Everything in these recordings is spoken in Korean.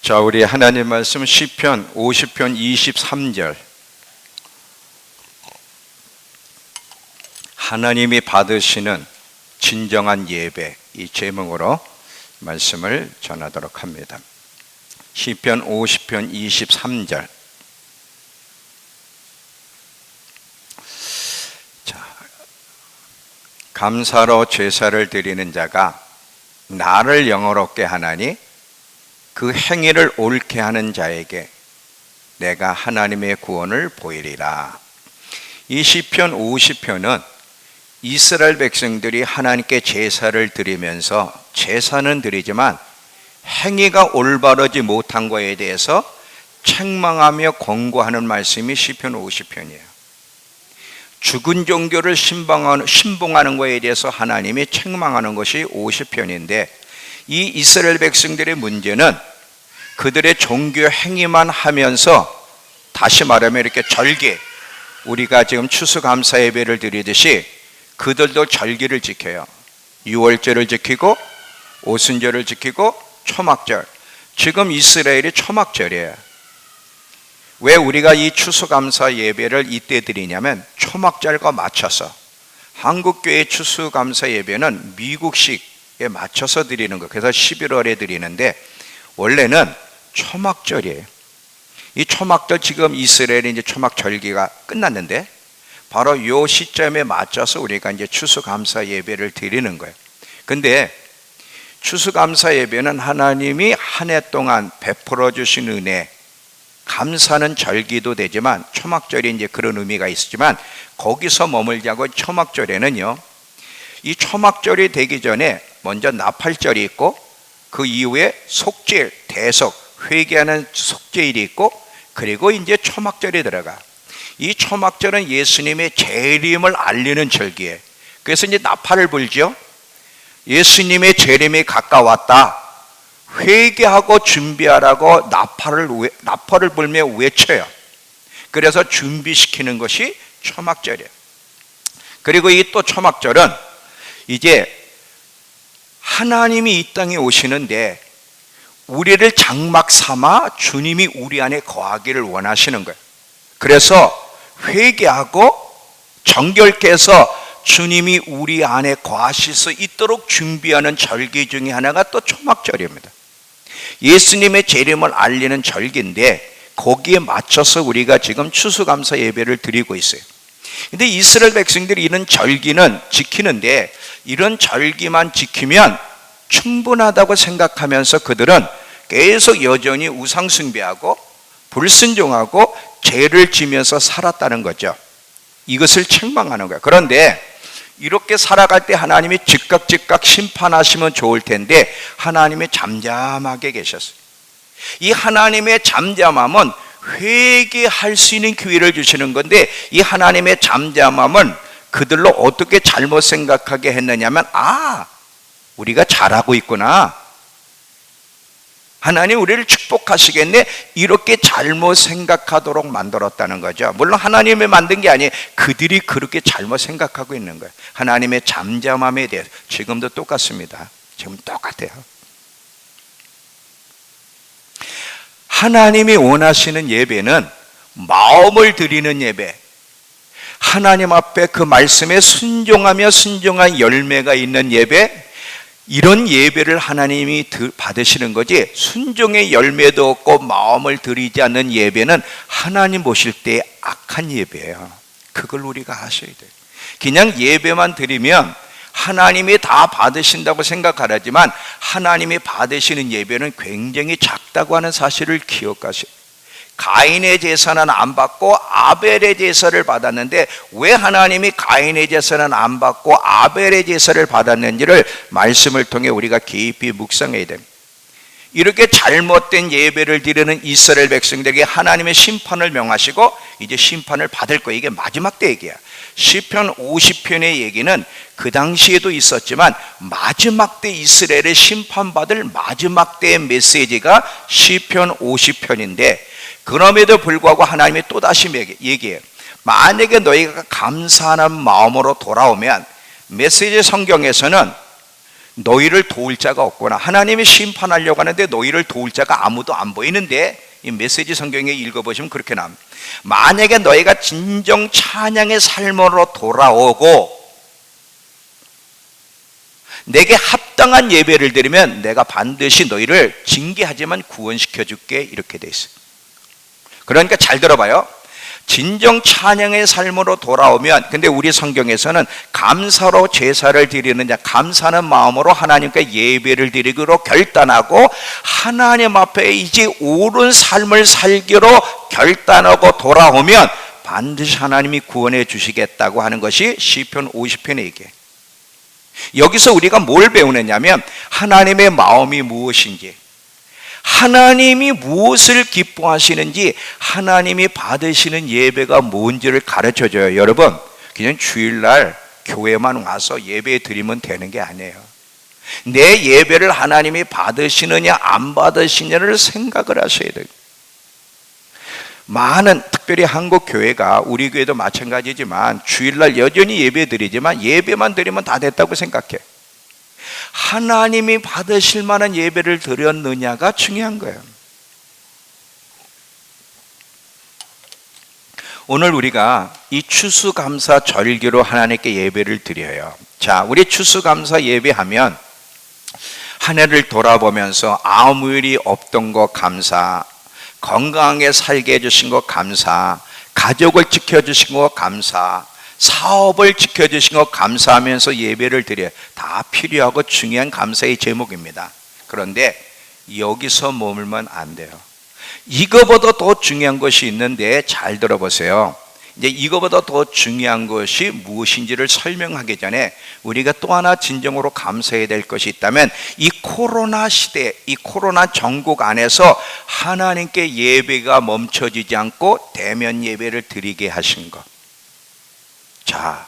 자, 우리 하나님 말씀 시편 50편 23절. 하나님이 받으시는 진정한 예배, 이 제목으로 말씀을 전하도록 합니다. 시편 50편 23절. 자, 감사로 제사를 드리는 자가 나를 영화롭게 하나니 그 행위를 옳게 하는 자에게 내가 하나님의 구원을 보이리라. 이 시편 50편은 이스라엘 백성들이 하나님께 제사를 드리면서 제사는 드리지만 행위가 올바르지 못한 것에 대해서 책망하며 권고하는 말씀이 시편 50편이에요. 죽은 종교를 신봉하는 것에 대해서 하나님이 책망하는 것이 50편인데, 이 이스라엘 백성들의 문제는 그들의 종교 행위만 하면서, 다시 말하면 이렇게 절기, 우리가 지금 추수감사 예배를 드리듯이 그들도 절기를 지켜요. 유월절을 지키고 오순절을 지키고 초막절. 지금 이스라엘이 초막절이에요. 왜 우리가 이 추수감사 예배를 이때 드리냐면 초막절과 맞춰서, 한국교회 추수감사 예배는 미국식에 맞춰서 드리는 거. 그래서 11월에 드리는데 원래는 초막절이에요. 이 초막절, 지금 이스라엘이 이제 초막절기가 끝났는데 바로 이 시점에 맞춰서 우리가 이제 추수감사 예배를 드리는 거예요. 근데 추수감사 예배는 하나님이 한 해 동안 베풀어 주신 은혜, 감사는 절기도 되지만 초막절이 이제 그런 의미가 있지만, 거기서 머물지 않고 초막절에는요, 이 초막절이 되기 전에 먼저 나팔절이 있고 그 이후에 속죄일, 대속, 회개하는 속죄일이 있고, 그리고 이제 초막절이 들어가. 이 초막절은 예수님의 재림을 알리는 절기예요. 그래서 이제 나팔을 불죠. 예수님의 재림이 가까웠다, 회개하고 준비하라고 나팔을 불며 외쳐요. 그래서 준비시키는 것이 초막절이에요. 그리고 이 또 초막절은 이제 하나님이 이 땅에 오시는데 우리를 장막 삼아 주님이 우리 안에 거하기를 원하시는 거예요. 그래서 회개하고 정결케 해서 주님이 우리 안에 거하실 수 있도록 준비하는 절기 중에 하나가 또 초막절입니다. 예수님의 재림을 알리는 절기인데 거기에 맞춰서 우리가 지금 추수감사 예배를 드리고 있어요. 근데 이스라엘 백성들이 이런 절기는 지키는데, 이런 절기만 지키면 충분하다고 생각하면서 그들은 계속 여전히 우상 숭배하고 불순종하고 죄를 지면서 살았다는 거죠. 이것을 책망하는 거예요. 그런데 이렇게 살아갈 때 하나님이 즉각 심판하시면 좋을 텐데 하나님이 잠잠하게 계셨어요. 이 하나님의 잠잠함은 회개할 수 있는 기회를 주시는 건데, 이 하나님의 잠잠함은 그들로 어떻게 잘못 생각하게 했느냐면, 우리가 잘하고 있구나, 하나님 우리를 축복하시겠네, 이렇게 잘못 생각하도록 만들었다는 거죠. 물론 하나님이 만든 게 아니에요. 그들이 그렇게 잘못 생각하고 있는 거예요. 하나님의 잠잠함에 대해서 지금도 똑같습니다. 지금 똑같아요. 하나님이 원하시는 예배는 마음을 드리는 예배, 하나님 앞에 그 말씀에 순종하며 순종한 열매가 있는 예배, 이런 예배를 하나님이 받으시는 거지, 순종의 열매도 없고 마음을 드리지 않는 예배는 하나님 보실 때 악한 예배예요. 그걸 우리가 아셔야 돼요. 그냥 예배만 드리면 하나님이 다 받으신다고 생각하지만 하나님이 받으시는 예배는 굉장히 작다고 하는 사실을 기억하세요. 가인의 제사는 안 받고 아벨의 제사를 받았는데 왜 하나님이 가인의 제사는 안 받고 아벨의 제사를 받았는지를 말씀을 통해 우리가 깊이 묵상해야 됩니다. 이렇게 잘못된 예배를 드리는 이스라엘 백성들에게 하나님의 심판을 명하시고 이제 심판을 받을 거예요. 이게 마지막 때 얘기야. 시편 50편의 얘기는 그 당시에도 있었지만 마지막 때 이스라엘의 심판받을 마지막 때의 메시지가 시편 50편인데, 그럼에도 불구하고 하나님이 또다시 얘기해요. 만약에 너희가 감사하는 마음으로 돌아오면, 메시지 성경에서는 너희를 도울 자가 없구나. 하나님이 심판하려고 하는데 너희를 도울 자가 아무도 안 보이는데, 이 메시지 성경에 읽어보시면 그렇게 나옵니다. 만약에 너희가 진정 찬양의 삶으로 돌아오고 내게 합당한 예배를 드리면 내가 반드시 너희를 징계하지만 구원시켜 줄게, 이렇게 돼 있어요. 그러니까 잘 들어봐요. 진정 찬양의 삶으로 돌아오면, 근데 우리 성경에서는 감사로 제사를 드리는 자, 감사하는 마음으로 하나님께 예배를 드리기로 결단하고 하나님 앞에 이제 옳은 삶을 살기로 결단하고 돌아오면 반드시 하나님이 구원해 주시겠다고 하는 것이 시편 50편의 얘기예요. 여기서 우리가 뭘 배우느냐면 하나님의 마음이 무엇인지, 하나님이 무엇을 기뻐하시는지, 하나님이 받으시는 예배가 뭔지를 가르쳐줘요. 여러분, 그냥 주일날 교회만 와서 예배 드리면 되는 게 아니에요. 내 예배를 하나님이 받으시느냐 안 받으시느냐를 생각을 하셔야 돼요. 많은, 특별히 한국 교회가, 우리 교회도 마찬가지지만 주일날 여전히 예배 드리지만 예배만 드리면 다 됐다고 생각해. 하나님이 받으실 만한 예배를 드렸느냐가 중요한 거예요. 오늘 우리가 이 추수감사 절기로 하나님께 예배를 드려요. 자, 우리 추수감사 예배하면 한 해를 돌아보면서 아무 일이 없던 거 감사, 건강하게 살게 해주신 거 감사, 가족을 지켜주신 거 감사, 사업을 지켜주신 것 감사하면서 예배를 드려요. 다 필요하고 중요한 감사의 제목입니다. 그런데 여기서 머물면 안 돼요. 이거보다 더 중요한 것이 있는데 잘 들어보세요. 이제 이거보다 더 중요한 것이 무엇인지를 설명하기 전에 우리가 또 하나 진정으로 감사해야 될 것이 있다면, 이 코로나 시대, 이 코로나 전국 안에서 하나님께 예배가 멈춰지지 않고 대면 예배를 드리게 하신 것. 자,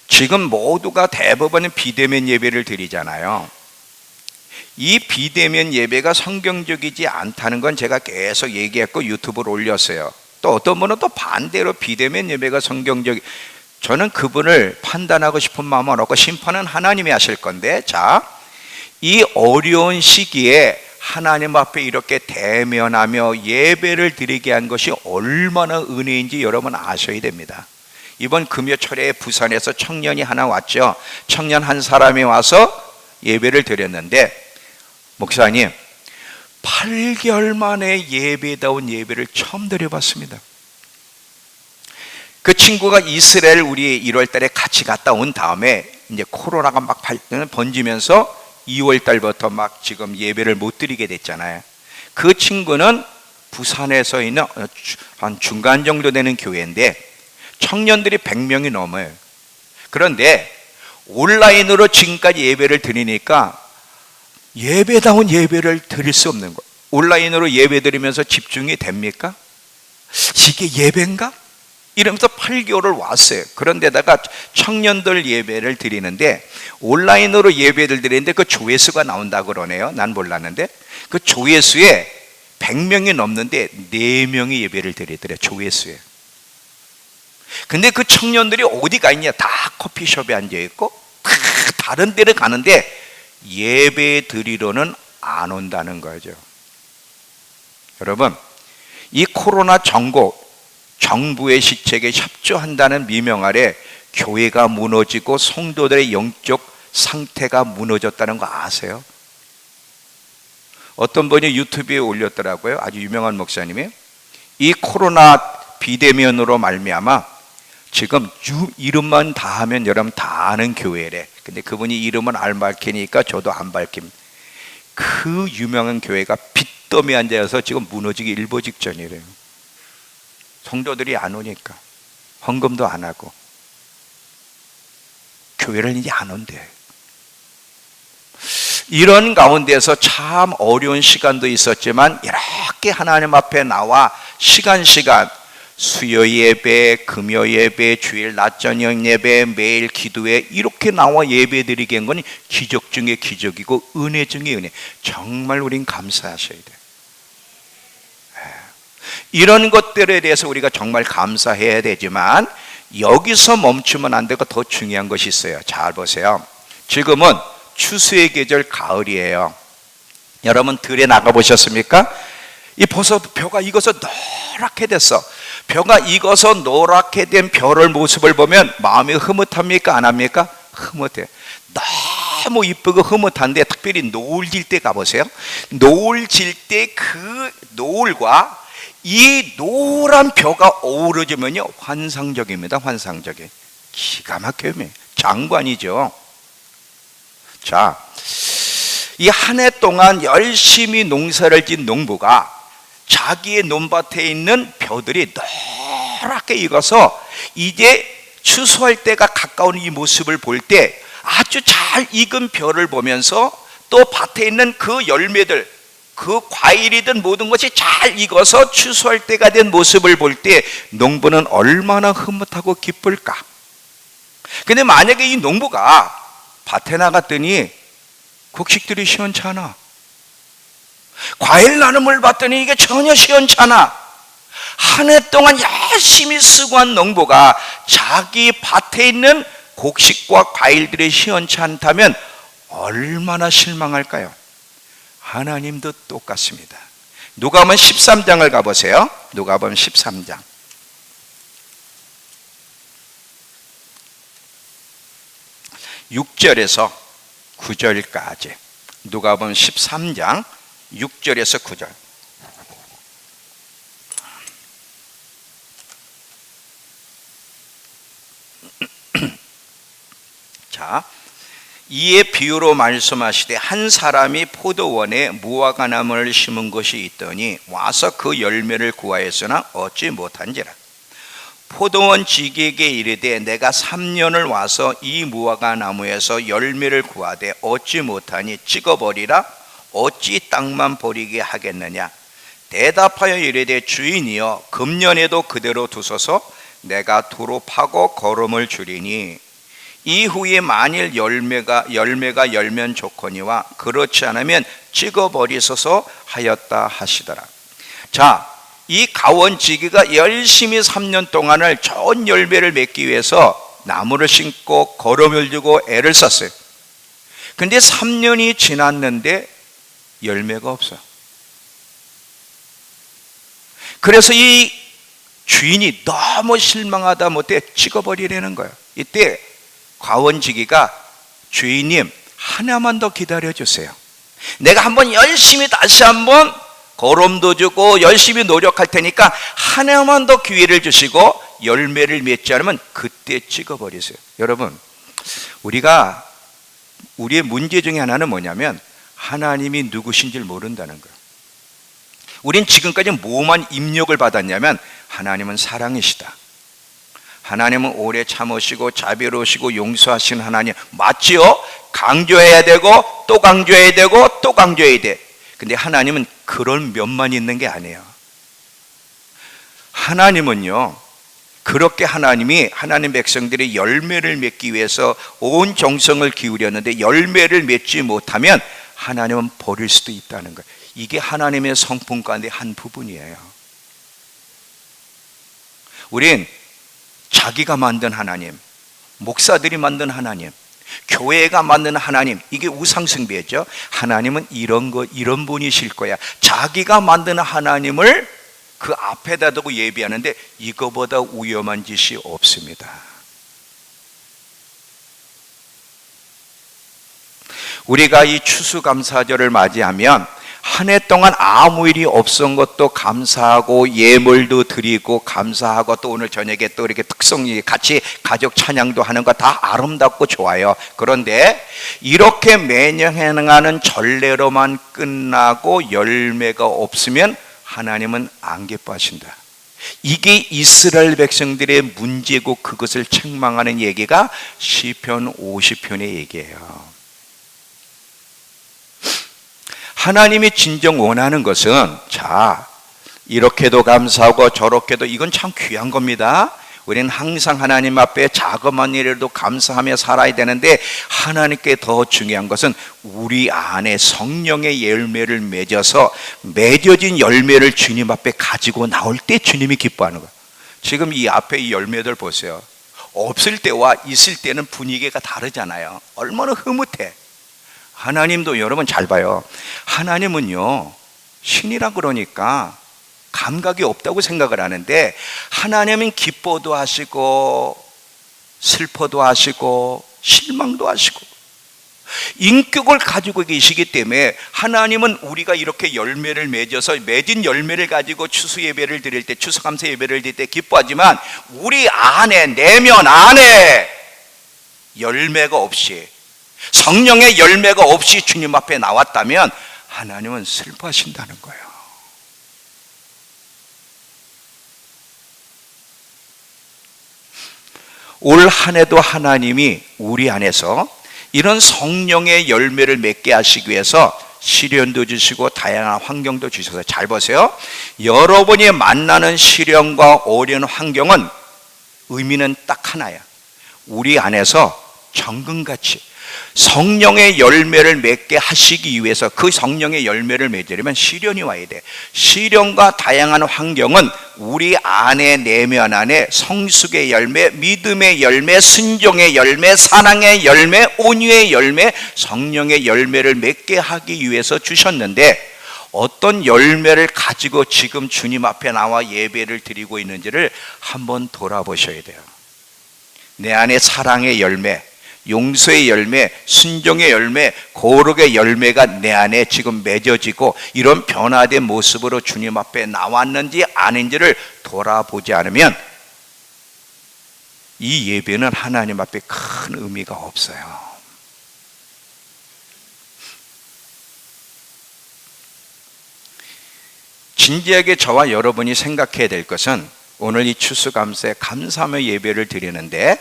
지금 모두가 대부분은 비대면 예배를 드리잖아요. 이 비대면 예배가 성경적이지 않다는 건 제가 계속 얘기했고 유튜브로 올렸어요. 또 어떤 분은 또 반대로 비대면 예배가 성경적, 저는 그분을 판단하고 싶은 마음은 없고 심판은 하나님이 하실 건데, 자, 이 어려운 시기에 하나님 앞에 이렇게 대면하며 예배를 드리게 한 것이 얼마나 은혜인지 여러분 아셔야 됩니다. 이번 금요철에 부산에서 청년이 하나 왔죠. 청년 한 사람이 와서 예배를 드렸는데, 목사님 8개월 만에 예배다운 예배를 처음 드려봤습니다. 그 친구가 이스라엘 우리 1월 달에 같이 갔다 온 다음에 이제 코로나가 막 번지면서 2월 달부터 막 지금 예배를 못 드리게 됐잖아요. 그 친구는 부산에서 있는 한 중간 정도 되는 교회인데 청년들이 100명이 넘어요. 그런데 온라인으로 지금까지 예배를 드리니까 예배다운 예배를 드릴 수 없는 거예요. 온라인으로 예배 드리면서 집중이 됩니까? 이게 예배인가? 이러면서 8개월을 왔어요. 그런데다가 청년들 예배를 드리는데 온라인으로 예배를 드리는데 그 조회수가 나온다고 그러네요. 난 몰랐는데 그 조회수에 100명이 넘는데 4명이 예배를 드리더래요. 조회수에. 근데 그 청년들이 어디가 있냐? 다 커피숍에 앉아있고 다른 데를 가는데 예배 드리러는 안 온다는 거죠. 여러분, 이 코로나 전국 정부의 시책에 협조한다는 미명 아래 교회가 무너지고 성도들의 영적 상태가 무너졌다는 거 아세요? 어떤 분이 유튜브에 올렸더라고요. 아주 유명한 목사님이 이 코로나 비대면으로 말미암아 지금 이름만 다 하면 여러분 다 아는 교회래. 근데 그분이 이름은 안 밝히니까 저도 안 밝힙니다. 그 유명한 교회가 빚더미에 앉아서 지금 무너지기 일보 직전이래요. 성도들이 안 오니까 헌금도 안 하고 교회를 이제 안 온대. 이런 가운데서 참 어려운 시간도 있었지만 이렇게 하나님 앞에 나와 시간 수요 예배, 금요 예배, 주일 낮 저녁 예배, 매일 기도회 이렇게 나와 예배 드리게 한 건 기적 중에 기적이고 은혜 중에 은혜. 정말 우린 감사하셔야 돼요. 이런 것들에 대해서 우리가 정말 감사해야 되지만 여기서 멈추면 안 되고 더 중요한 것이 있어요. 잘 보세요. 지금은 추수의 계절 가을이에요. 여러분 들에 나가 보셨습니까? 이 버섯 벼가 익어서 노랗게 됐어. 벼가 익어서 노랗게 된 벼를 모습을 보면 마음이 흐뭇합니까? 안 합니까? 흐뭇해. 너무 이쁘고 흐뭇한데 특별히 노을 질 때 가보세요. 노을 질 때 그 노을과 이 노란 벼가 어우러지면요 환상적입니다. 환상적이. 기가 막혀요. 장관이죠. 자, 이 한 해 동안 열심히 농사를 진 농부가 자기의 논밭에 있는 벼들이 노랗게 익어서 이제 추수할 때가 가까운 이 모습을 볼 때 아주 잘 익은 벼를 보면서 또 밭에 있는 그 열매들, 그 과일이든 모든 것이 잘 익어서 추수할 때가 된 모습을 볼 때 농부는 얼마나 흐뭇하고 기쁠까? 근데 만약에 이 농부가 밭에 나갔더니 곡식들이 시원찮아. 과일 나눔을 봤더니 이게 전혀 시원찮아. 한 해 동안 열심히 수고한 농부가 자기 밭에 있는 곡식과 과일들이 시원치 않다면 얼마나 실망할까요? 하나님도 똑같습니다. 누가복음 13장을 가보세요. 누가복음 13장. 6절에서 9절까지. 누가복음 13장 6절에서 9절. 자, 이에 비유로 말씀하시되 한 사람이 포도원에 무화과나무를 심은 것이 있더니 와서 그 열매를 구하였으나 얻지 못한지라. 포도원 지기에게 이르되 내가 3년을 와서 이 무화과나무에서 열매를 구하되 얻지 못하니 찍어버리라. 어찌 땅만 버리게 하겠느냐. 대답하여 이르되 주인이여 금년에도 그대로 두소서. 내가 도로 파고 거름을 주리니 이후에 만일 열매가 열면 좋거니와 그렇지 않으면 찍어버리소서 하였다 하시더라. 자, 이 가원지기가 열심히 3년 동안을 좋은 열매를 맺기 위해서 나무를 심고 거름을 주고 애를 썼어요. 근데 3년이 지났는데 열매가 없어요. 그래서 이 주인이 너무 실망하다 못해 찍어버리려는 거예요. 이때 과원지기가 주인님 하나만 더 기다려주세요. 내가 한번 열심히 다시 한번 거름도 주고 열심히 노력할 테니까 하나만 더 기회를 주시고 열매를 맺지 않으면 그때 찍어버리세요. 여러분, 우리의 문제 중에 하나는 뭐냐면 하나님이 누구신지를 모른다는 거예요. 우린 지금까지 뭐만 입력을 받았냐면 하나님은 사랑이시다. 하나님은 오래 참으시고 자비로우시고 용서하시는 하나님 맞지요? 강조해야 되고 또 강조해야 되고 또 강조해야 돼. 근데 하나님은 그런 면만 있는 게 아니에요. 하나님은요, 그렇게 하나님 백성들이 열매를 맺기 위해서 온 정성을 기울였는데 열매를 맺지 못하면 하나님은 버릴 수도 있다는 거예요. 이게 하나님의 성품 가운데 한 부분이에요. 우린 자기가 만든 하나님, 목사들이 만든 하나님, 교회가 만든 하나님, 이게 우상숭배죠. 하나님은 이런 분이실 거야. 자기가 만든 하나님을 그 앞에다 두고 예배하는데 이거보다 위험한 짓이 없습니다. 우리가 이 추수감사절을 맞이하면 한 해 동안 아무 일이 없었던 것도 감사하고 예물도 드리고 감사하고 또 오늘 저녁에 또 이렇게 특성이 같이 가족 찬양도 하는 거 다 아름답고 좋아요. 그런데 이렇게 매년 행하는 전례로만 끝나고 열매가 없으면 하나님은 안 기뻐하신다. 이게 이스라엘 백성들의 문제고 그것을 책망하는 얘기가 시편 50편의 얘기예요. 하나님이 진정 원하는 것은 자, 이렇게도 감사하고 저렇게도 이건 참 귀한 겁니다. 우리는 항상 하나님 앞에 자그마한 일에도 감사하며 살아야 되는데 하나님께 더 중요한 것은 우리 안에 성령의 열매를 맺어서 맺어진 열매를 주님 앞에 가지고 나올 때 주님이 기뻐하는 거예요. 지금 이 앞에 이 열매들 보세요. 없을 때와 있을 때는 분위기가 다르잖아요. 얼마나 흐뭇해. 하나님도 여러분 잘 봐요. 하나님은요, 신이라 그러니까 감각이 없다고 생각을 하는데, 하나님은 기뻐도 하시고 슬퍼도 하시고 실망도 하시고 인격을 가지고 계시기 때문에, 하나님은 우리가 이렇게 열매를 맺어서 맺은 열매를 가지고 추수 예배를 드릴 때, 추수감사 예배를 드릴 때 기뻐하지만, 우리 안에, 내면 안에 열매가 없이, 성령의 열매가 없이 주님 앞에 나왔다면 하나님은 슬퍼하신다는 거예요. 올 한 해도 하나님이 우리 안에서 이런 성령의 열매를 맺게 하시기 위해서 시련도 주시고 다양한 환경도 주셔서, 잘 보세요. 여러분이 만나는 시련과 어려운 환경은 의미는 딱 하나야. 우리 안에서 정금같이 성령의 열매를 맺게 하시기 위해서, 그 성령의 열매를 맺으려면 시련이 와야 돼. 시련과 다양한 환경은 우리 안에, 내면 안에 성숙의 열매, 믿음의 열매, 순종의 열매, 사랑의 열매, 온유의 열매, 성령의 열매를 맺게 하기 위해서 주셨는데, 어떤 열매를 가지고 지금 주님 앞에 나와 예배를 드리고 있는지를 한번 돌아보셔야 돼요. 내 안에 사랑의 열매, 용서의 열매, 순종의 열매, 거룩의 열매가 내 안에 지금 맺어지고 이런 변화된 모습으로 주님 앞에 나왔는지 아닌지를 돌아보지 않으면 이 예배는 하나님 앞에 큰 의미가 없어요. 진지하게 저와 여러분이 생각해야 될 것은, 오늘 이 추수감사에 감사하며 예배를 드리는데,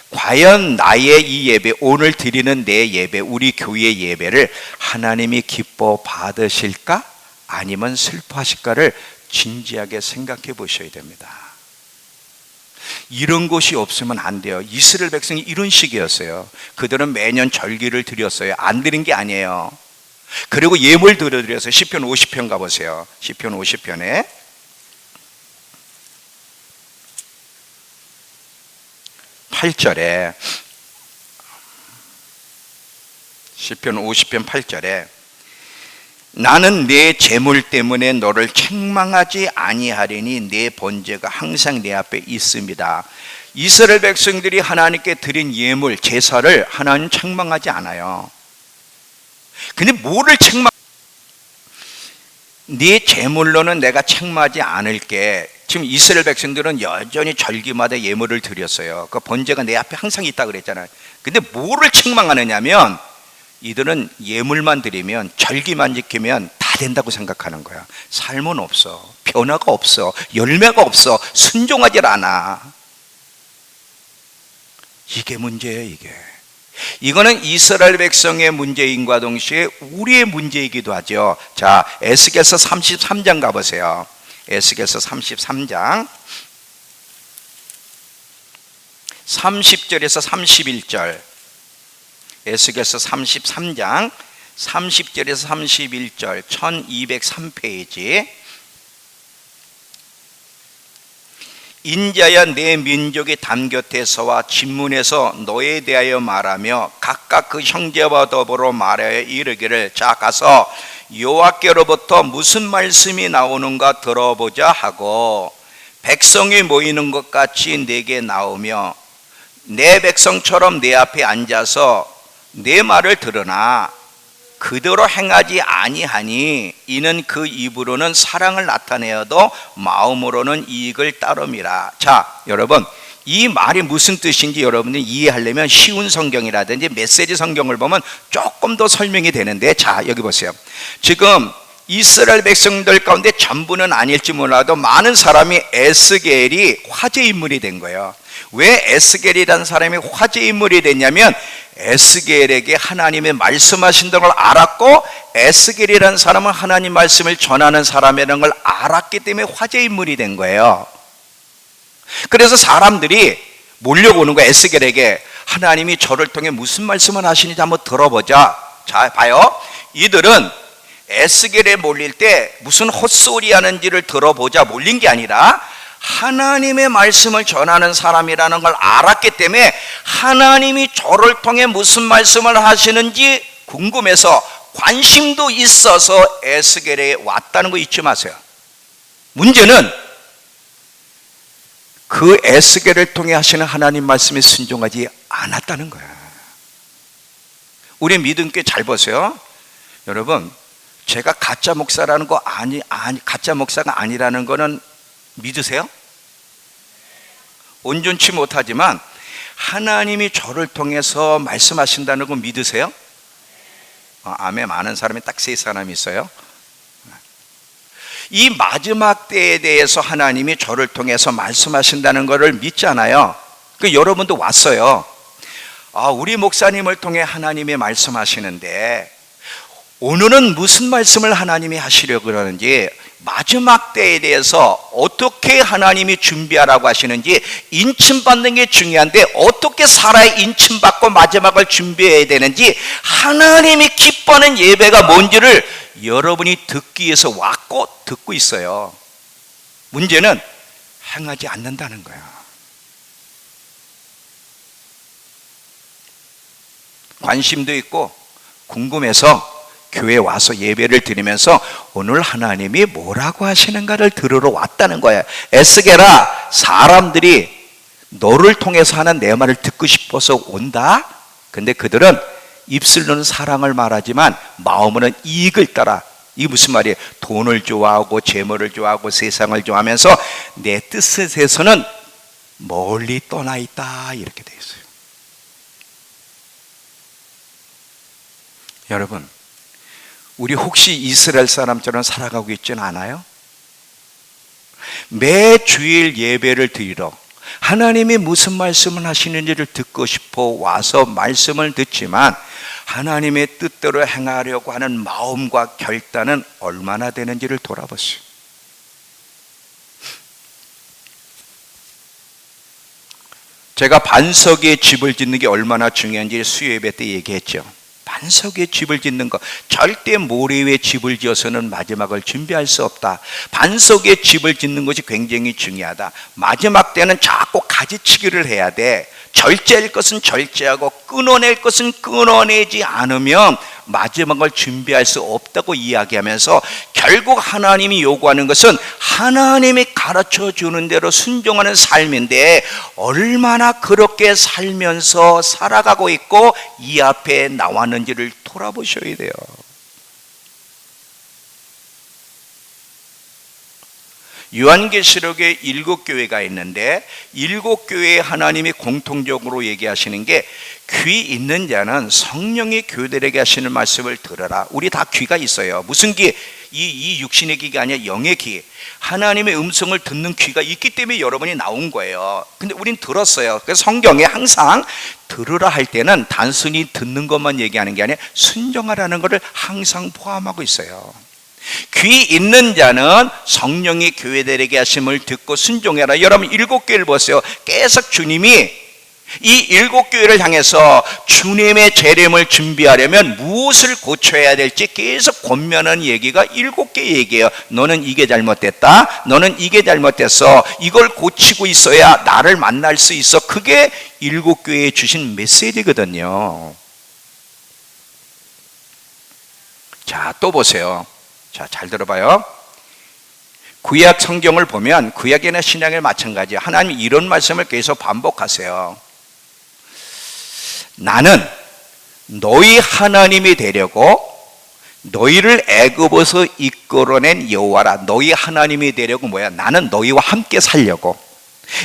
과연 나의 이 예배, 오늘 드리는 내 예배, 우리 교회의 예배를 하나님이 기뻐 받으실까? 아니면 슬퍼하실까를 진지하게 생각해 보셔야 됩니다. 이런 것이 없으면 안 돼요. 이스라엘 백성이 이런 식이었어요. 그들은 매년 절기를 드렸어요. 안 드린 게 아니에요. 그리고 예물 드려서 시편 50편 가보세요. 시편 50편에 시편 50편 8절에 나는 내 재물 때문에 너를 책망하지 아니하리니 내 번제가 항상 내 앞에 있습니다. 이스라엘 백성들이 하나님께 드린 예물, 제사를 하나님 책망하지 않아요. 근데 뭐를 네 재물로는 내가 책망하지 않을게. 지금 이스라엘 백성들은 여전히 절기마다 예물을 드렸어요. 그 번제가 내 앞에 항상 있다 그랬잖아요. 근데 뭐를 책망하느냐면, 이들은 예물만 드리면, 절기만 지키면 다 된다고 생각하는 거야. 삶은 없어, 변화가 없어, 열매가 없어, 순종하지 않아. 이게 문제예요. 이거는 이스라엘 백성의 문제인과 동시에 우리의 문제이기도 하죠. 자, 에스겔서 33장 가보세요. 에스겔서 33장 30절에서 31절. 에스겔서 33장 30절에서 31절, 1203페이지. 인자야, 내 민족이 담 곁에서와 진문에서 너에 대하여 말하며 각각 그 형제와 더불어 말하여 이르기를, 자 가서 여호와께로부터 무슨 말씀이 나오는가 들어보자 하고, 백성이 모이는 것 같이 내게 나오며 내 백성처럼 내 앞에 앉아서 내 말을 들으나 그대로 행하지 아니하니 이는 그 입으로는 사랑을 나타내어도 마음으로는 이익을 따름이라. 자, 여러분, 이 말이 무슨 뜻인지 여러분들이 이해하려면 쉬운 성경이라든지 메시지 성경을 보면 조금 더 설명이 되는데, 자, 여기 보세요. 지금 이스라엘 백성들 가운데 전부는 아닐지 몰라도 많은 사람이 에스겔이 화제 인물이 된 거예요. 왜 에스겔이라는 사람이 화제 인물이 됐냐면, 에스겔에게 하나님의 말씀하신다는 걸 알았고, 에스겔이라는 사람은 하나님 말씀을 전하는 사람이라는 걸 알았기 때문에 화제 인물이 된 거예요. 그래서 사람들이 몰려오는 거예요. 에스겔에게 하나님이 저를 통해 무슨 말씀을 하시는지 한번 들어보자. 자, 봐요. 이들은 에스겔에 몰릴 때 무슨 헛소리 하는지를 들어보자 몰린 게 아니라 하나님의 말씀을 전하는 사람이라는 걸 알았기 때문에 하나님이 저를 통해 무슨 말씀을 하시는지 궁금해서 관심도 있어서 에스겔에 왔다는 거 잊지 마세요. 문제는 그 에스겔을 통해 하시는 하나님 말씀에 순종하지 않았다는 거야. 우리 믿음께 잘 보세요. 여러분, 제가 가짜 목사라는 거 가짜 목사가 아니라는 거는 믿으세요? 온전치 못하지만 하나님이 저를 통해서 말씀하신다는 거 믿으세요? 아멘. 많은 사람이 딱 3사람이 있어요. 이 마지막 때에 대해서 하나님이 저를 통해서 말씀하신다는 것을 믿잖아요. 여러분도 왔어요. 우리 목사님을 통해 하나님이 말씀하시는데 오늘은 무슨 말씀을 하나님이 하시려고 그러는지, 마지막 때에 대해서 어떻게 하나님이 준비하라고 하시는지, 인침받는 게 중요한데 어떻게 살아야 인침받고 마지막을 준비해야 되는지, 하나님이 기뻐하는 예배가 뭔지를 여러분이 듣기 위해서 왔고 듣고 있어요. 문제는 행하지 않는다는 거야. 관심도 있고 궁금해서 교회에 와서 예배를 드리면서 오늘 하나님이 뭐라고 하시는가를 들으러 왔다는 거예요. 에스겔아, 사람들이 너를 통해서 하는 내 말을 듣고 싶어서 온다. 근데 그들은 입술로는 사랑을 말하지만 마음으로는 이익을 따라. 이게 무슨 말이에요? 돈을 좋아하고 재물을 좋아하고 세상을 좋아하면서 내 뜻에서는 멀리 떠나 있다. 이렇게 되어 있어요. 여러분, 우리 혹시 이스라엘 사람처럼 살아가고 있지는 않아요? 매 주일 예배를 드리러 하나님이 무슨 말씀을 하시는지를 듣고 싶어 와서 말씀을 듣지만 하나님의 뜻대로 행하려고 하는 마음과 결단은 얼마나 되는지를 돌아보세요. 제가 반석에 집을 짓는 게 얼마나 중요한지 수요예배 때 얘기했죠. 반석에 집을 짓는 것, 절대 모래 위에 집을 지어서는 마지막을 준비할 수 없다. 반석에 집을 짓는 것이 굉장히 중요하다. 마지막 때는 자꾸 가지치기를 해야 돼. 절제할 것은 절제하고 끊어낼 것은 끊어내지 않으면 마지막을 준비할 수 없다고 이야기하면서, 결국 하나님이 요구하는 것은 하나님이 가르쳐 주는 대로 순종하는 삶인데 얼마나 그렇게 살면서 살아가고 있고 이 앞에 나왔는지를 돌아보셔야 돼요. 요한계시록에 7교회가 있는데 7교회에 하나님이 공통적으로 얘기하시는 게, 귀 있는 자는 성령이 교회들에게 하시는 말씀을 들어라. 우리 다 귀가 있어요. 무슨 귀? 이 육신의 귀가 아니라 영의 귀. 하나님의 음성을 듣는 귀가 있기 때문에 여러분이 나온 거예요. 근데 우린 들었어요. 그래서 성경에 항상 들으라 할 때는 단순히 듣는 것만 얘기하는 게 아니라 순종하라는 것을 항상 포함하고 있어요. 귀 있는 자는 성령이 교회들에게 하심을 듣고 순종해라. 여러분 7교회를 보세요. 계속 주님이 이 7교회를 향해서 주님의 재림을 준비하려면 무엇을 고쳐야 될지 계속 권면하는 얘기가 7개 얘기예요. 너는 이게 잘못됐다. 너는 이게 잘못됐어. 이걸 고치고 있어야 나를 만날 수 있어. 그게 7교회에 주신 메시지거든요. 자, 또 보세요. 자, 잘 들어봐요. 구약 성경을 보면 구약이나 신약에 마찬가지예요. 하나님이 이런 말씀을 계속 반복하세요. 나는 너희 하나님이 되려고 너희를 애굽에서 이끌어낸 여호와라. 너희 하나님이 되려고 뭐야? 나는 너희와 함께 살려고,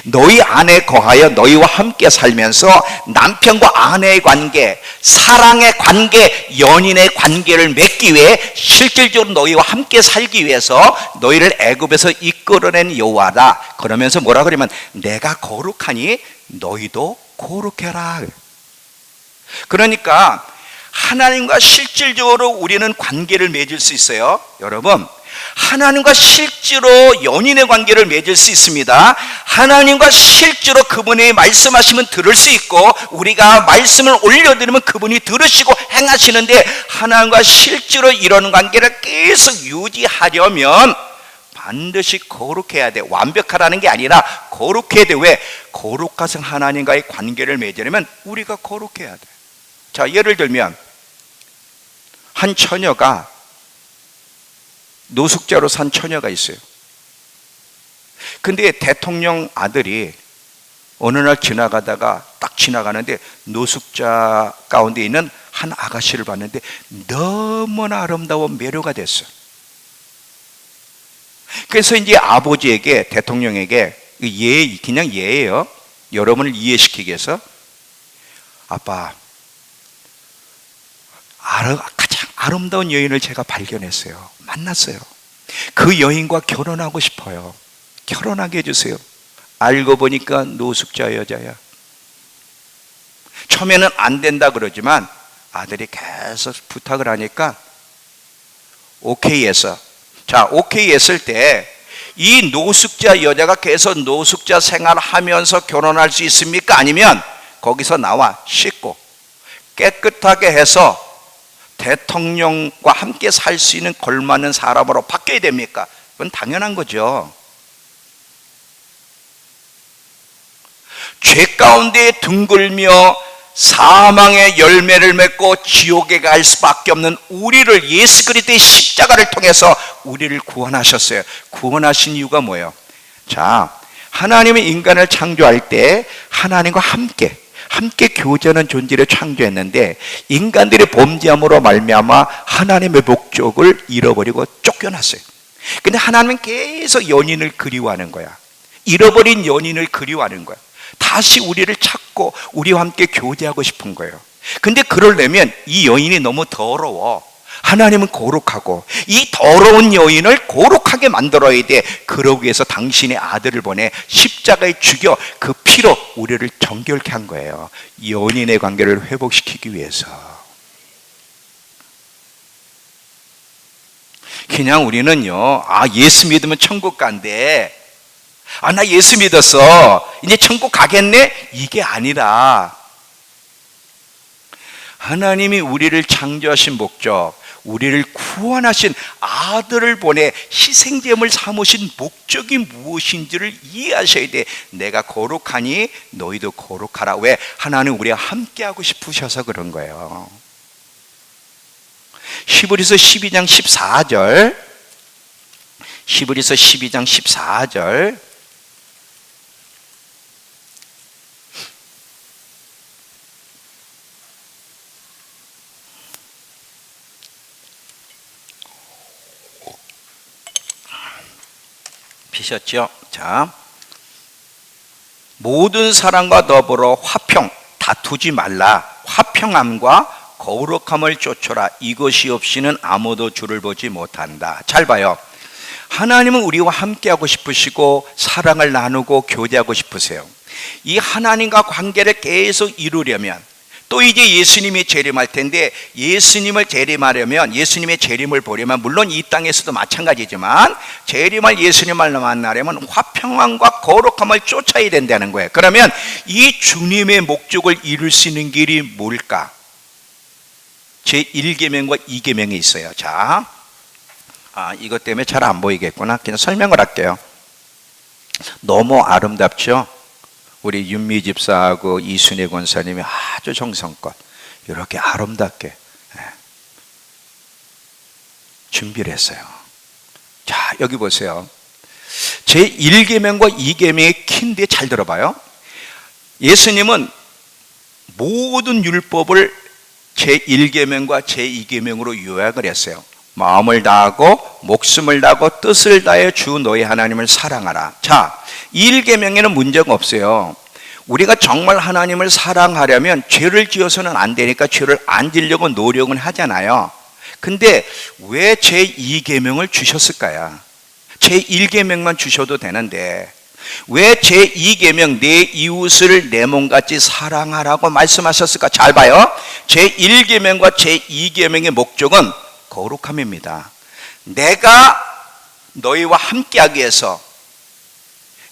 너희 안에 거하여 너희와 함께 살면서 남편과 아내의 관계, 사랑의 관계, 연인의 관계를 맺기 위해 실질적으로 너희와 함께 살기 위해서 너희를 애굽에서 이끌어낸 여호와다. 그러면서 뭐라 그러면 내가 거룩하니 너희도 거룩해라. 그러니까 하나님과 실질적으로 우리는 관계를 맺을 수 있어요. 여러분, 하나님과 실제로 연인의 관계를 맺을 수 있습니다. 하나님과 실제로 그분이 말씀하시면 들을 수 있고, 우리가 말씀을 올려드리면 그분이 들으시고 행하시는데, 하나님과 실제로 이런 관계를 계속 유지하려면 반드시 거룩해야 돼. 완벽하라는 게 아니라 거룩해야 돼. 왜? 거룩하신 하나님과의 관계를 맺으려면 우리가 거룩해야 돼. 자, 예를 들면 한 처녀가 노숙자로 산 처녀가 있어요. 근데 대통령 아들이 어느 날 지나가다가 딱 지나가는데 노숙자 가운데 있는 한 아가씨를 봤는데 너무나 아름다워 매료가 됐어요. 그래서 이제 아버지에게, 대통령에게 그냥 예예요. 여러분을 이해시키기 위해서, 아빠, 가장 아름다운 여인을 제가 발견했어요. 만났어요. 그 여인과 결혼하고 싶어요. 결혼하게 해주세요. 알고 보니까 노숙자 여자야. 처음에는 안 된다 그러지만 아들이 계속 부탁을 하니까 오케이 했어. 자, 오케이 했을 때 이 노숙자 여자가 계속 노숙자 생활하면서 결혼할 수 있습니까? 아니면 거기서 나와 씻고 깨끗하게 해서 대통령과 함께 살 수 있는 걸맞는 사람으로 바뀌어야 됩니까? 그건 당연한 거죠. 죄 가운데 둥글며 사망의 열매를 맺고 지옥에 갈 수밖에 없는 우리를 예수 그리스도의 십자가를 통해서 우리를 구원하셨어요. 구원하신 이유가 뭐예요? 자, 하나님이 인간을 창조할 때 하나님과 함께 교제하는 존재를 창조했는데 인간들의 범죄함으로 말미암아 하나님의 목적을 잃어버리고 쫓겨났어요. 근데 하나님은 계속 연인을 그리워하는 거야. 잃어버린 연인을 그리워하는 거야. 다시 우리를 찾고 우리와 함께 교제하고 싶은 거예요. 근데 그러려면 이 여인이 너무 더러워. 하나님은 거룩하고 이 더러운 여인을 거룩하게 만들어야 돼. 그러기 위해서 당신의 아들을 보내 십자가에 죽여 그 피로 우리를 정결케 한 거예요. 연인의 관계를 회복시키기 위해서. 그냥 우리는요, 예수 믿으면 천국 간대. 나 예수 믿었어. 이제 천국 가겠네? 이게 아니라 하나님이 우리를 창조하신 목적, 우리를 구원하신 아들을 보내 희생제물 삼으신 목적이 무엇인지를 이해하셔야 돼. 내가 거룩하니 너희도 거룩하라. 왜? 하나님 우리와 함께하고 싶으셔서 그런 거예요. 히브리서 12장 14절, 히브리서 12장 14절, 피셨죠? 자, 모든 사람과 더불어 화평, 다투지 말라. 화평함과 거룩함을 쫓아라. 이것이 없이는 아무도 주를 보지 못한다. 잘 봐요. 하나님은 우리와 함께하고 싶으시고 사랑을 나누고 교제하고 싶으세요. 이 하나님과 관계를 계속 이루려면 또 이제 예수님이 재림할 텐데, 예수님을 재림하려면, 예수님의 재림을 보려면, 물론 이 땅에서도 마찬가지지만 재림할 예수님을 만나려면 화평함과 거룩함을 쫓아야 된다는 거예요. 그러면 이 주님의 목적을 이룰 수 있는 길이 뭘까? 제1계명과 2계명이 있어요. 자, 이것 때문에 잘 안 보이겠구나. 그냥 설명을 할게요. 너무 아름답죠? 우리 윤미 집사하고 이순혜 권사님이 아주 정성껏 이렇게 아름답게 준비를 했어요. 자, 여기 보세요. 제1계명과 2계명의 키인데 잘 들어봐요. 예수님은 모든 율법을 제1계명과 제2계명으로 요약을 했어요. 마음을 다하고 목숨을 다하고 뜻을 다해 주 너희 하나님을 사랑하라. 자, 1계명에는 문제가 없어요. 우리가 정말 하나님을 사랑하려면 죄를 지어서는 안 되니까 죄를 안 지려고 노력은 하잖아요. 근데 왜 제2계명을 주셨을까요? 제1계명만 주셔도 되는데 왜 제2계명 내 이웃을 내 몸같이 사랑하라고 말씀하셨을까? 잘 봐요. 제1계명과 제2계명의 목적은 거룩함입니다. 내가 너희와 함께하기 위해서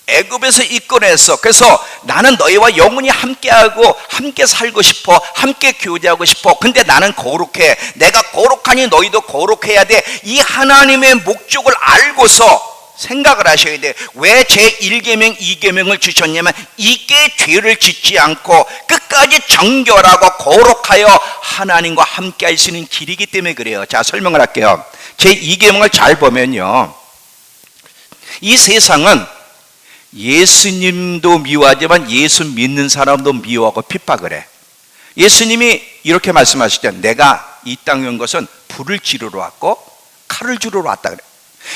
애굽에서 이끌어냈어. 그래서 나는 너희와 영원히 함께하고 함께 살고 싶어. 함께 교제하고 싶어. 근데 나는 거룩해. 내가 거룩하니 너희도 거룩해야 돼. 이 하나님의 목적을 알고서 생각을 하셔야 돼요. 왜 제1계명, 2계명을 주셨냐면 이게 죄를 짓지 않고 끝까지 정결하고 거룩하여 하나님과 함께 할 수 있는 길이기 때문에 그래요. 자, 설명을 할게요. 제2계명을 잘 보면요, 이 세상은 예수님도 미워하지만 예수 믿는 사람도 미워하고 핍박을 해. 예수님이 이렇게 말씀하시죠. 내가 이 땅에 온 것은 불을 지르러 왔고 칼을 주르러 왔다 그래.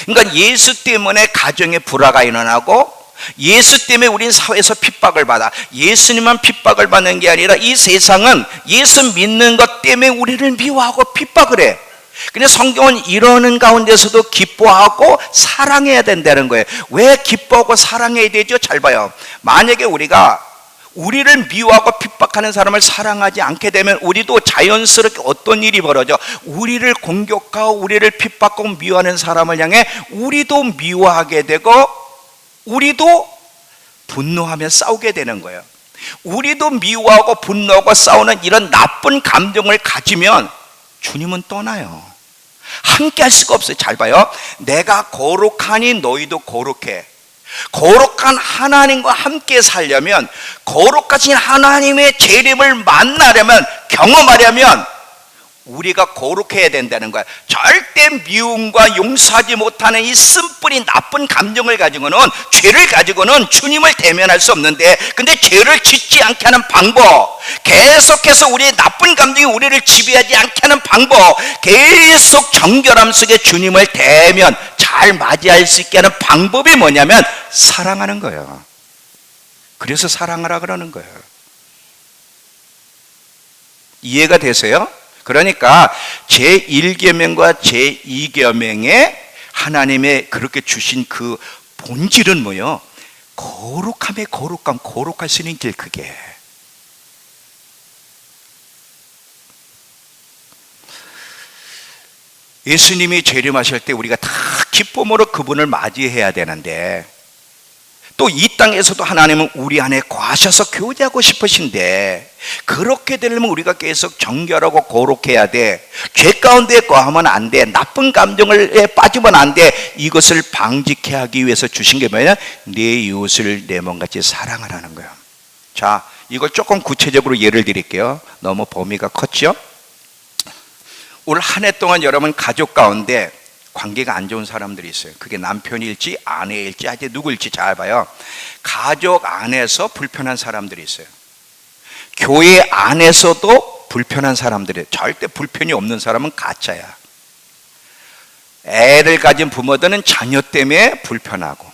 그러니까 예수 때문에 가정에 불화가 일어나고 예수 때문에 우린 사회에서 핍박을 받아. 예수님만 핍박을 받는 게 아니라 이 세상은 예수 믿는 것 때문에 우리를 미워하고 핍박을 해. 근데 성경은 이러는 가운데서도 기뻐하고 사랑해야 된다는 거예요. 왜 기뻐하고 사랑해야 되죠? 잘 봐요. 만약에 우리가 우리를 미워하고 핍박하는 사람을 사랑하지 않게 되면 우리도 자연스럽게 어떤 일이 벌어져? 우리를 공격하고 우리를 핍박하고 미워하는 사람을 향해 우리도 미워하게 되고 우리도 분노하며 싸우게 되는 거예요. 우리도 미워하고 분노하고 싸우는 이런 나쁜 감정을 가지면 주님은 떠나요. 함께 할 수가 없어요. 잘 봐요. 내가 거룩하니 너희도 거룩해. 거룩한 하나님과 함께 살려면, 거룩하신 하나님의 재림을 만나려면, 경험하려면 우리가 거룩해야 된다는 거야. 절대 미움과 용서하지 못하는 이 쓴뿌리 나쁜 감정을 가지고는, 죄를 가지고는 주님을 대면할 수 없는데, 근데 죄를 짓지 않게 하는 방법, 계속해서 우리의 나쁜 감정이 우리를 지배하지 않게 하는 방법, 계속 정결함 속에 주님을 대면 잘 맞이할 수 있게 하는 방법이 뭐냐면 사랑하는 거예요. 그래서 사랑하라 그러는 거예요. 이해가 되세요? 그러니까 제1계명과 제2계명에 하나님의 그렇게 주신 그 본질은 뭐예요? 거룩함의 거룩함, 거룩할 수 있는 길, 그게. 예수님이 재림하실 때 우리가 다 기쁨으로 그분을 맞이해야 되는데, 또 이 땅에서도 하나님은 우리 안에 거하셔서 교제하고 싶으신데, 그렇게 되려면 우리가 계속 정결하고 거룩해야 돼. 죄 가운데 거하면 안 돼. 나쁜 감정에 빠지면 안 돼. 이것을 방지케 하기 위해서 주신 게 뭐냐? 내 이웃을 내 몸같이 사랑하라는 거예요. 자, 이걸 조금 구체적으로 예를 드릴게요. 너무 범위가 컸죠? 올 한 해 동안 여러분 가족 가운데 관계가 안 좋은 사람들이 있어요. 그게 남편일지 아내일지 아직 누구일지 잘 봐요. 가족 안에서 불편한 사람들이 있어요. 교회 안에서도 불편한 사람들이, 절대 불편이 없는 사람은 가짜야. 애를 가진 부모들은 자녀 때문에 불편하고,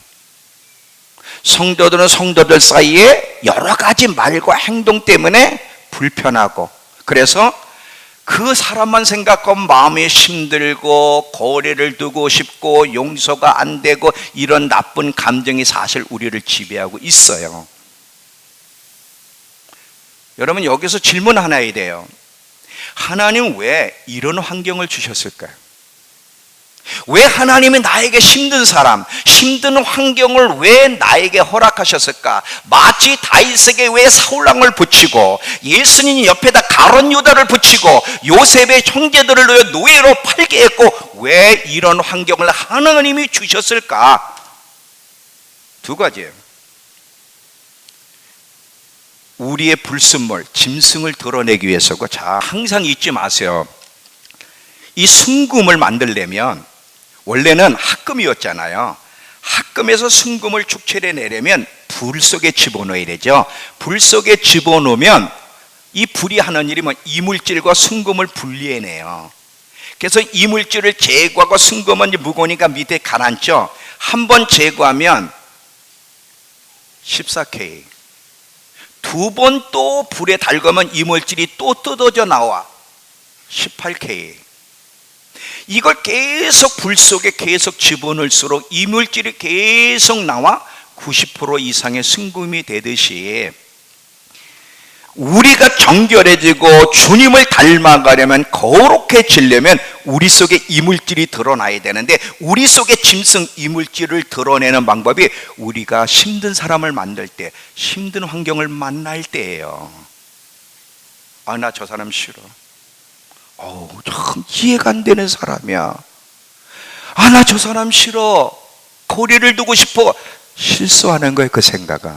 성도들은 성도들 사이에 여러 가지 말과 행동 때문에 불편하고, 그래서 그 사람만 생각하고 마음이 힘들고 거리를 두고 싶고 용서가 안 되고, 이런 나쁜 감정이 사실 우리를 지배하고 있어요. 여러분, 여기서 질문 하나 해야 돼요. 하나님 왜 이런 환경을 주셨을까요? 왜 하나님이 나에게 힘든 사람, 힘든 환경을 왜 나에게 허락하셨을까? 마치 다윗에게 왜 사울왕을 붙이고, 예수님 옆에다 가룟 유다를 붙이고, 요셉의 형제들을 놓여 노예로 팔게 했고, 왜 이런 환경을 하나님이 주셨을까? 두 가지예요. 우리의 불순물, 짐승을 드러내기 위해서고, 자, 항상 잊지 마세요. 이 순금을 만들려면, 원래는 합금이었잖아요. 합금에서 순금을 축출해내려면 불 속에 집어넣어야 되죠. 불 속에 집어넣으면 이 불이 하는 일이 뭐 이물질과 순금을 분리해내요. 그래서 이물질을 제거하고, 순금은 무거우니까 밑에 가라앉죠. 한 번 제거하면 14K, 두 번 또 불에 달구면 이물질이 또 뜯어져 나와 18K. 이걸 계속 불 속에 계속 집어넣을수록 이물질이 계속 나와 90% 이상의 순금이 되듯이, 우리가 정결해지고 주님을 닮아가려면, 거룩해지려면 우리 속에 이물질이 드러나야 되는데, 우리 속에 짐승 이물질을 드러내는 방법이 우리가 힘든 사람을 만날 때, 힘든 환경을 만날 때예요. 아, 나 저 사람 싫어. 참 이해가 안 되는 사람이야. 아, 나 저 사람 싫어. 거리를 두고 싶어 실수하는 거예요, 그 생각은.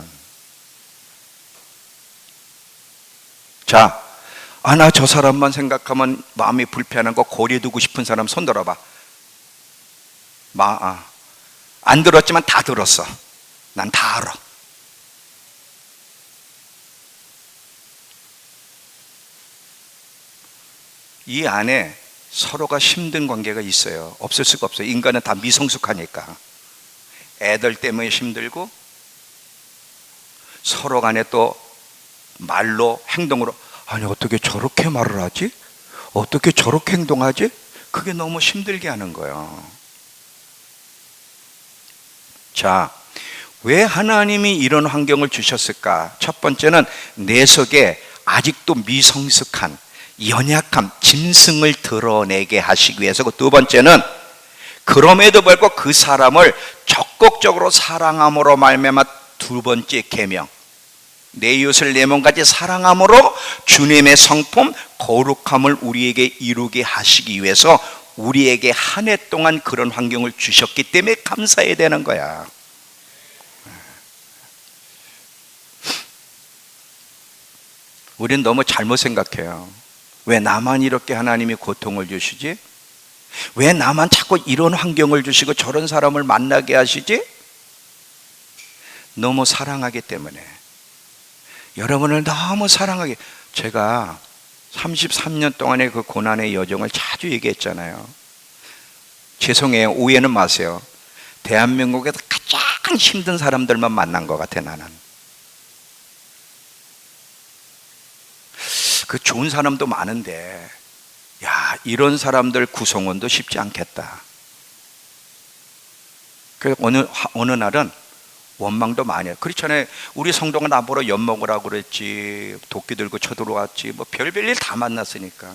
자, 나 저 사람만 생각하면 마음이 불편한 거 거리 두고 싶은 사람 손 들어봐. 안 들었지만 다 들었어. 난 다 알아. 이 안에 서로가 힘든 관계가 있어요. 없을 수가 없어요. 인간은 다 미성숙하니까. 애들 때문에 힘들고, 서로 간에 또 말로 행동으로, 아니 어떻게 저렇게 말을 하지? 어떻게 저렇게 행동하지? 그게 너무 힘들게 하는 거예요. 자, 왜 하나님이 이런 환경을 주셨을까? 첫 번째는 내 속에 아직도 미성숙한 연약함, 짐승을 드러내게 하시기 위해서, 두 번째는 그럼에도 불구하고 그 사람을 적극적으로 사랑함으로 말미암아, 두 번째 계명, 내 이웃을 내 몸같이 사랑함으로 주님의 성품 거룩함을 우리에게 이루게 하시기 위해서 우리에게 한 해 동안 그런 환경을 주셨기 때문에 감사해야 되는 거야. 우리는 너무 잘못 생각해요. 왜 나만 이렇게 하나님이 고통을 주시지? 왜 나만 자꾸 이런 환경을 주시고 저런 사람을 만나게 하시지? 너무 사랑하기 때문에. 여러분을 너무 사랑하게. 제가 33년 동안의 그 고난의 여정을 자주 얘기했잖아요. 죄송해요, 오해는 마세요. 대한민국에서 가장 힘든 사람들만 만난 것 같아, 나는. 그 좋은 사람도 많은데, 야, 이런 사람들 구성원도 쉽지 않겠다. 그래서 어느 날은 원망도 많이 해요. 그렇잖아요. 우리 성도가 나보러 엿 먹으라고 그랬지, 도끼 들고 쳐들어왔지, 뭐 별별 일 다 만났으니까.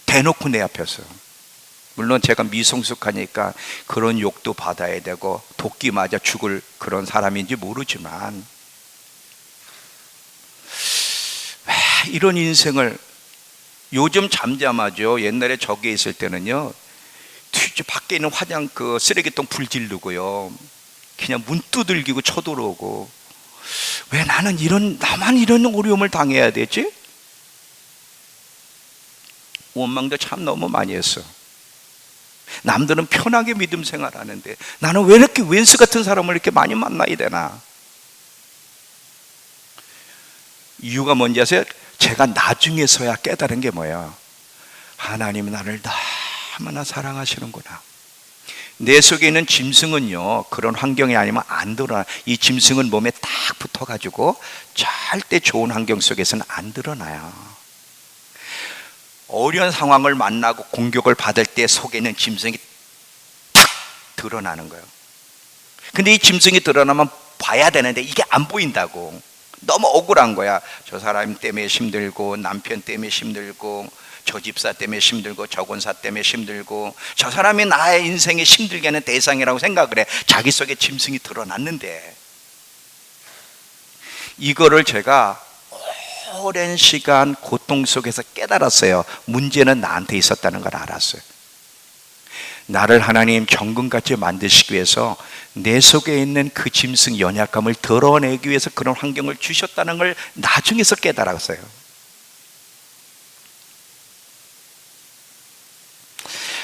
대놓고 내 앞에서. 물론 제가 미성숙하니까 그런 욕도 받아야 되고 도끼 맞아 죽을 그런 사람인지 모르지만, 왜 이런 인생을. 요즘 잠잠하죠. 옛날에 저기에 있을 때는요, 밖에 있는 그 쓰레기통 불 지르고요, 그냥 문 두들기고 쳐들어오고. 왜 나만 이런 어려움을 당해야 되지? 원망도 참 너무 많이 했어. 남들은 편하게 믿음 생활하는데 나는 왜 이렇게 웬수 같은 사람을 이렇게 많이 만나야 되나? 이유가 뭔지 아세요? 제가 나중에서야 깨달은 게 뭐야? 하나님은 나를 너무나 사랑하시는구나. 내 속에 있는 짐승은요, 그런 환경이 아니면 안 드러나. 이 짐승은 몸에 딱 붙어가지고 절대 좋은 환경 속에서는 안 드러나요. 어려운 상황을 만나고 공격을 받을 때 속에 있는 짐승이 탁 드러나는 거예요. 근데 이 짐승이 드러나면 봐야 되는데 이게 안 보인다고. 너무 억울한 거야. 저 사람 때문에 힘들고, 남편 때문에 힘들고, 저 집사 때문에 힘들고, 저 권사 때문에 힘들고, 저 사람이 나의 인생에 힘들게 하는 대상이라고 생각을 해. 자기 속에 짐승이 드러났는데, 이거를 제가 오랜 시간 고통 속에서 깨달았어요. 문제는 나한테 있었다는 걸 알았어요. 나를 하나님 정금같이 만드시기 위해서 내 속에 있는 그 짐승 연약감을 드러내기 위해서 그런 환경을 주셨다는 걸 나중에서 깨달았어요.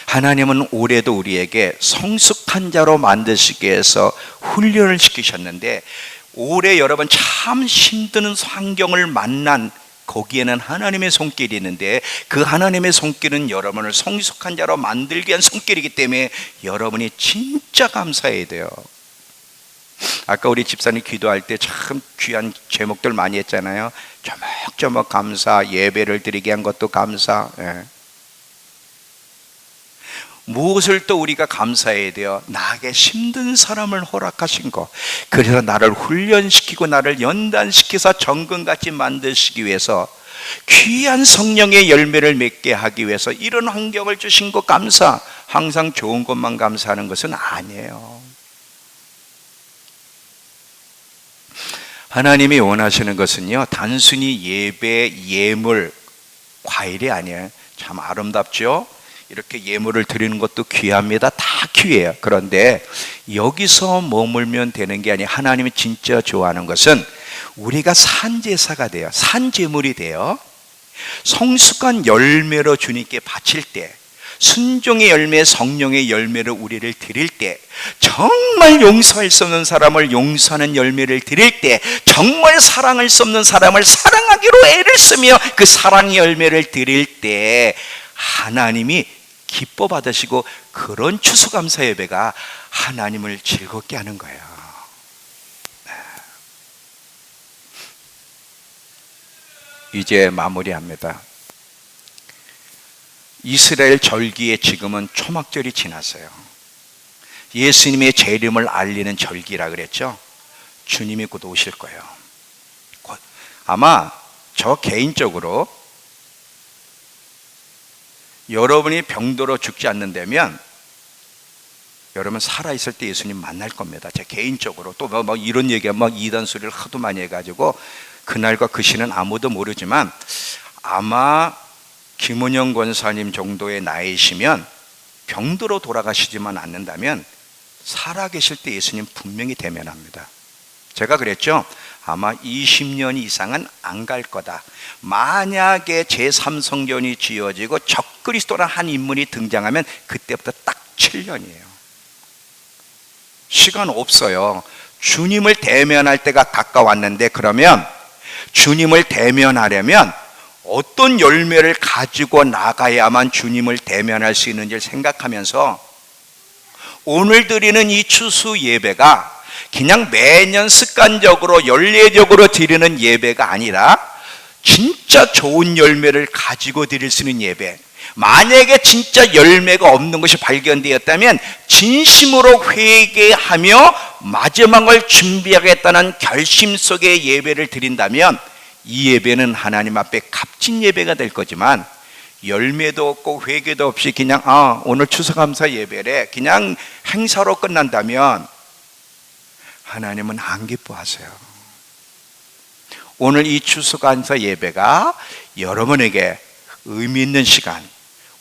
하나님은 올해도 우리에게 성숙한 자로 만드시기 위해서 훈련을 시키셨는데, 올해 여러분 참 힘든 환경을 만난 거기에는 하나님의 손길이 있는데, 그 하나님의 손길은 여러분을 성숙한 자로 만들기 위한 손길이기 때문에 여러분이 진짜 감사해야 돼요. 아까 우리 집사님 기도할 때 참 귀한 제목들 많이 했잖아요. 조목조목 감사, 예배를 드리게 한 것도 감사. 무엇을 또 우리가 감사해야 돼요? 나에게 힘든 사람을 허락하신 것. 그래서 나를 훈련시키고 나를 연단시켜서 정금같이 만드시기 위해서, 귀한 성령의 열매를 맺게 하기 위해서 이런 환경을 주신 것 감사. 항상 좋은 것만 감사하는 것은 아니에요. 하나님이 원하시는 것은요, 단순히 예배, 예물, 과일이 아니에요. 참 아름답죠? 이렇게 예물을 드리는 것도 귀합니다. 다 귀해요. 그런데 여기서 머물면 되는 게 아니라 하나님이 진짜 좋아하는 것은 우리가 산제사가 돼요. 산제물이 돼요. 성숙한 열매로 주님께 바칠 때, 순종의 열매, 성령의 열매를 우리를 드릴 때, 정말 용서할 수 없는 사람을 용서하는 열매를 드릴 때, 정말 사랑할 수 없는 사람을 사랑하기로 애를 쓰며 그 사랑의 열매를 드릴 때 하나님이 기뻐 받으시고, 그런 추수감사 예배가 하나님을 즐겁게 하는 거예요. 이제 마무리합니다. 이스라엘 절기에 지금은 초막절이 지났어요. 예수님의 재림을 알리는 절기라 그랬죠. 주님이 곧 오실 거예요. 아마 저 개인적으로 여러분이 병들어 죽지 않는다면 여러분 살아있을 때 예수님 만날 겁니다. 제 개인적으로. 또 막 이런 얘기가 막 이단 소리를 하도 많이 해가지고 그날과 그 시는 아무도 모르지만 아마 김은영 권사님 정도의 나이시면 병들어 돌아가시지만 않는다면 살아계실 때 예수님 분명히 대면합니다. 제가 그랬죠. 아마 20년 이상은 안 갈 거다. 만약에 제3성전이 지어지고 적그리스도란 한 인물이 등장하면 그때부터 딱 7년이에요. 시간 없어요. 주님을 대면할 때가 가까웠는데, 그러면 주님을 대면하려면 어떤 열매를 가지고 나가야만 주님을 대면할 수 있는지를 생각하면서 오늘 드리는 이 추수 예배가 그냥 매년 습관적으로 연례적으로 드리는 예배가 아니라 진짜 좋은 열매를 가지고 드릴 수 있는 예배, 만약에 진짜 열매가 없는 것이 발견되었다면 진심으로 회개하며 마지막을 준비하겠다는 결심 속의 예배를 드린다면 이 예배는 하나님 앞에 값진 예배가 될 거지만, 열매도 없고 회개도 없이 그냥 오늘 추수감사 예배래 그냥 행사로 끝난다면 하나님은 안 기뻐하세요. 오늘 이 추수감사 예배가 여러분에게 의미 있는 시간,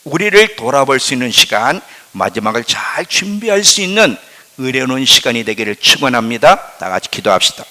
우리를 돌아볼 수 있는 시간, 마지막을 잘 준비할 수 있는 의뢰로운 시간이 되기를 축원합니다. 다 같이 기도합시다.